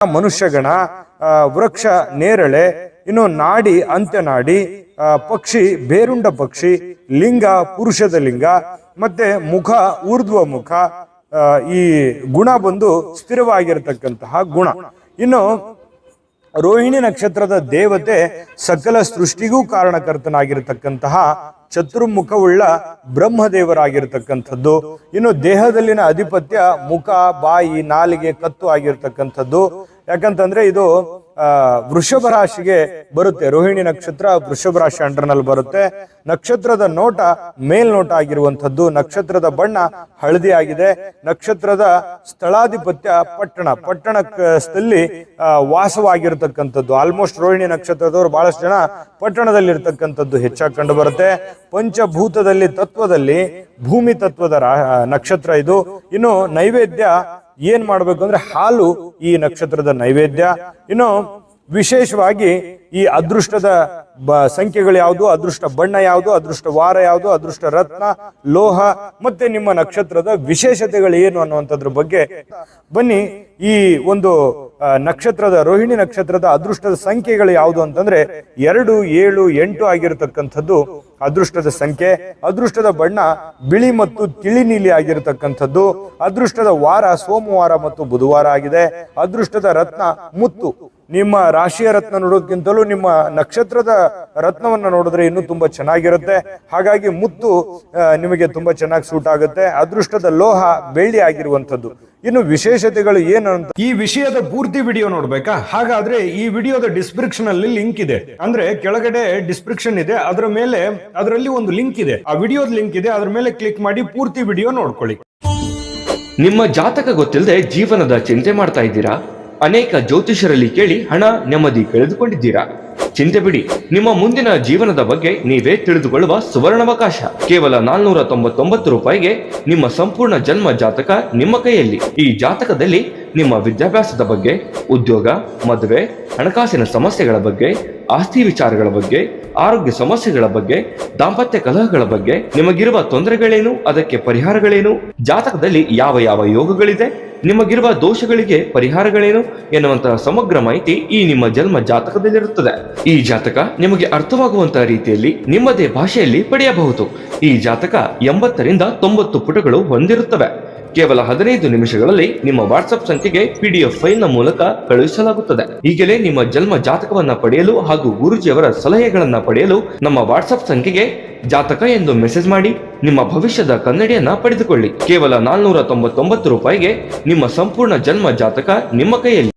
ಮನುಷ್ಯಗಣ, ವೃಕ್ಷ ನೇರಳೆ, ಇನ್ನು ನಾಡಿ ಅಂತ್ಯನಾಡಿ, ಪಕ್ಷಿ ಬೇರುಂಡ ಪಕ್ಷಿ, ಲಿಂಗ ಪುರುಷದ ಲಿಂಗ, ಮತ್ತೆ ಮುಖ ಊರ್ಧ್ವ ಮುಖ, ಈ ಗುಣ ಬಂದು ಸ್ಥಿರವಾಗಿರತಕ್ಕಂತಹ ಗುಣ. ಇನ್ನು ರೋಹಿಣಿ ನಕ್ಷತ್ರದ ದೇವತೆ ಸಕಲ ಸೃಷ್ಟಿಗೂ ಕಾರಣಕರ್ತನಾಗಿರತಕ್ಕಂತಹ ಚತುರ್ಮುಖವುಳ್ಳ ಬ್ರಹ್ಮದೇವರಾಗಿರ್ತಕ್ಕಂಥದ್ದು. ಇನ್ನು ದೇಹದಲ್ಲಿನ ಅಧಿಪತ್ಯ ಮುಖ, ಬಾಯಿ, ನಾಲಿಗೆ, ಕತ್ತು ಆಗಿರ್ತಕ್ಕಂಥದ್ದು. ಯಾಕಂತಂದ್ರೆ ಇದು ವೃಷಭ ರಾಶಿಗೆ ಬರುತ್ತೆ. ರೋಹಿಣಿ ನಕ್ಷತ್ರ ವೃಷಭ ರಾಶಿ ಅಂಡರ್ನಲ್ಲಿ ಬರುತ್ತೆ. ನಕ್ಷತ್ರದ ನೋಟ ಮೇಲ್ನೋಟ ಆಗಿರುವಂಥದ್ದು. ನಕ್ಷತ್ರದ ಬಣ್ಣ ಹಳದಿ ಆಗಿದೆ. ನಕ್ಷತ್ರದ ಸ್ಥಳಾಧಿಪತ್ಯ ಪಟ್ಟಣದಲ್ಲಿ ವಾಸವಾಗಿರ್ತಕ್ಕಂಥದ್ದು. ಆಲ್ಮೋಸ್ಟ್ ರೋಹಿಣಿ ನಕ್ಷತ್ರದವರು ಬಹಳಷ್ಟು ಜನ ಪಟ್ಟಣದಲ್ಲಿರ್ತಕ್ಕಂಥದ್ದು ಹೆಚ್ಚಾಗಿ ಕಂಡು ಬರುತ್ತೆ. ಪಂಚಭೂತದಲ್ಲಿ ತತ್ವದಲ್ಲಿ ಭೂಮಿ ತತ್ವದ ನಕ್ಷತ್ರ ಇದು. ಇನ್ನು ನೈವೇದ್ಯ ಏನ್ ಮಾಡ್ಬೇಕು ಅಂದ್ರೆ ಹಾಲು ಈ ನಕ್ಷತ್ರದ ನೈವೇದ್ಯ. ಇನ್ನು ವಿಶೇಷವಾಗಿ ಈ ಅದೃಷ್ಟದ ಸಂಖ್ಯೆಗಳು ಯಾವುದು, ಅದೃಷ್ಟ ಬಣ್ಣ ಯಾವುದು, ಅದೃಷ್ಟ ವಾರ ಯಾವುದು, ಅದೃಷ್ಟ ರತ್ನ, ಲೋಹ, ಮತ್ತೆ ನಿಮ್ಮ ನಕ್ಷತ್ರದ ವಿಶೇಷತೆಗಳು ಏನು ಅನ್ನುವಂಥದ್ರ ಬಗ್ಗೆ ಬನ್ನಿ. ಈ ಒಂದು ನಕ್ಷತ್ರದ ರೋಹಿಣಿ ನಕ್ಷತ್ರದ ಅದೃಷ್ಟದ ಸಂಖ್ಯೆಗಳು ಯಾವುದು ಅಂತಂದ್ರೆ 2, 7, 8 ಆಗಿರತಕ್ಕಂಥದ್ದು ಅದೃಷ್ಟದ ಸಂಖ್ಯೆ. ಅದೃಷ್ಟದ ಬಣ್ಣ ಬಿಳಿ ಮತ್ತು ತಿಳಿ ನೀಲಿ ಆಗಿರತಕ್ಕಂಥದ್ದು. ಅದೃಷ್ಟದ ವಾರ ಸೋಮವಾರ ಮತ್ತು ಬುಧವಾರ ಆಗಿದೆ. ಅದೃಷ್ಟದ ರತ್ನ ಮುತ್ತು. ನಿಮ್ಮ ರಾಶಿಯ ರತ್ನ ನೋಡೋದಕ್ಕಿಂತಲೂ ನಿಮ್ಮ ನಕ್ಷತ್ರದ ರತ್ನವನ್ನ ನೋಡಿದ್ರೆ ಇನ್ನೂ ತುಂಬಾ ಚೆನ್ನಾಗಿರುತ್ತೆ. ಹಾಗಾಗಿ ಮುತ್ತು ನಿಮಗೆ ತುಂಬಾ ಚೆನ್ನಾಗಿ ಸೂಟ್ ಆಗುತ್ತೆ. ಅದೃಷ್ಟದ ಲೋಹ ಬೆಳ್ಳಿ ಆಗಿರುವಂಥದ್ದು. ಇನ್ನು ವಿಶೇಷತೆಗಳು ಏನು ಅಂತ ಈ ವಿಷಯದ ಪೂರ್ತಿ ವಿಡಿಯೋ ನೋಡ್ಬೇಕಾ? ಹಾಗಾದ್ರೆ ಈ ವಿಡಿಯೋದ ಡಿಸ್ಕ್ರಿಪ್ಷನ್ ಅಲ್ಲಿ ಲಿಂಕ್ ಇದೆ. ಅಂದ್ರೆ ಕೆಳಗಡೆ ಡಿಸ್ಕ್ರಿಪ್ಷನ್ ಇದೆ, ಅದರ ಮೇಲೆ ಅದರಲ್ಲಿ ಒಂದು ಲಿಂಕ್ ಇದೆ, ಆ ವಿಡಿಯೋದ ಲಿಂಕ್ ಇದೆ, ಅದ್ರ ಮೇಲೆ ಕ್ಲಿಕ್ ಮಾಡಿ ಪೂರ್ತಿ ವಿಡಿಯೋ ನೋಡ್ಕೊಳ್ಳಿ. ನಿಮ್ಮ ಜಾತಕ ಗೊತ್ತಿಲ್ಲದೆ ಜೀವನದ ಚಿಂತೆ ಮಾಡ್ತಾ ಇದ್ದೀರಾ? ಅನೇಕ ಜ್ಯೋತಿಷರಲ್ಲಿ ಕೇಳಿ ಹಣ ನೆಮ್ಮದಿ ಕಳೆದುಕೊಂಡಿದ್ದೀರಾ? ಚಿಂತೆ ಬಿಡಿ, ನಿಮ್ಮ ಮುಂದಿನ ಜೀವನದ ಬಗ್ಗೆ ನೀವೇ ತಿಳಿದುಕೊಳ್ಳುವ ಸುವರ್ಣಾವಕಾಶ. ಕೇವಲ 499 ರೂಪಾಯಿಗೆ ನಿಮ್ಮ ಸಂಪೂರ್ಣ ಜನ್ಮ ಜಾತಕ ನಿಮ್ಮ ಕೈಯಲ್ಲಿ. ಈ ಜಾತಕದಲ್ಲಿ ನಿಮ್ಮ ವಿದ್ಯಾಭ್ಯಾಸದ ಬಗ್ಗೆ, ಉದ್ಯೋಗ, ಮದುವೆ, ಹಣಕಾಸಿನ ಸಮಸ್ಯೆಗಳ ಬಗ್ಗೆ, ಆಸ್ತಿ ವಿಚಾರಗಳ ಬಗ್ಗೆ, ಆರೋಗ್ಯ ಸಮಸ್ಯೆಗಳ ಬಗ್ಗೆ, ದಾಂಪತ್ಯ ಕಲಹಗಳ ಬಗ್ಗೆ, ನಿಮಗಿರುವ ತೊಂದರೆಗಳೇನು, ಅದಕ್ಕೆ ಪರಿಹಾರಗಳೇನು, ಜಾತಕದಲ್ಲಿ ಯಾವ ಯಾವ ಯೋಗಗಳಿದೆ, ನಿಮಗಿರುವ ದೋಷಗಳಿಗೆ ಪರಿಹಾರಗಳೇನು ಎನ್ನುವಂತಹ ಸಮಗ್ರ ಮಾಹಿತಿ ಈ ನಿಮ್ಮ ಜನ್ಮ ಜಾತಕದಲ್ಲಿರುತ್ತದೆ. ಈ ಜಾತಕ ನಿಮಗೆ ಅರ್ಥವಾಗುವಂತಹ ರೀತಿಯಲ್ಲಿ ನಿಮ್ಮದೇ ಭಾಷೆಯಲ್ಲಿ ಪಡೆಯಬಹುದು. ಈ ಜಾತಕ 80ರಿಂದ 90 ಪುಟಗಳು ಹೊಂದಿರುತ್ತವೆ. ಕೇವಲ 15 ನಿಮಿಷಗಳಲ್ಲಿ ನಿಮ್ಮ ವಾಟ್ಸ್ಆಪ್ ಸಂಖ್ಯೆಗೆ PDF ಫೈಲ್ ನ ಮೂಲಕ ಕಳುಹಿಸಲಾಗುತ್ತದೆ. ಈಗಲೇ ನಿಮ್ಮ ಜನ್ಮ ಜಾತಕವನ್ನ ಪಡೆಯಲು ಹಾಗೂ ಗುರುಜಿಯವರ ಸಲಹೆಗಳನ್ನ ಪಡೆಯಲು ನಮ್ಮ ವಾಟ್ಸ್ಆಪ್ ಸಂಖ್ಯೆಗೆ ಜಾತಕ ಎಂದು ಮೆಸೇಜ್ ಮಾಡಿ ನಿಮ್ಮ ಭವಿಷ್ಯದ ಕನ್ನಡಿಯನ್ನ ಪಡೆದುಕೊಳ್ಳಿ. ಕೇವಲ 499 ರೂಪಾಯಿಗೆ ನಿಮ್ಮ ಸಂಪೂರ್ಣ ಜನ್ಮ ಜಾತಕ ನಿಮ್ಮ ಕೈಯಲ್ಲಿ.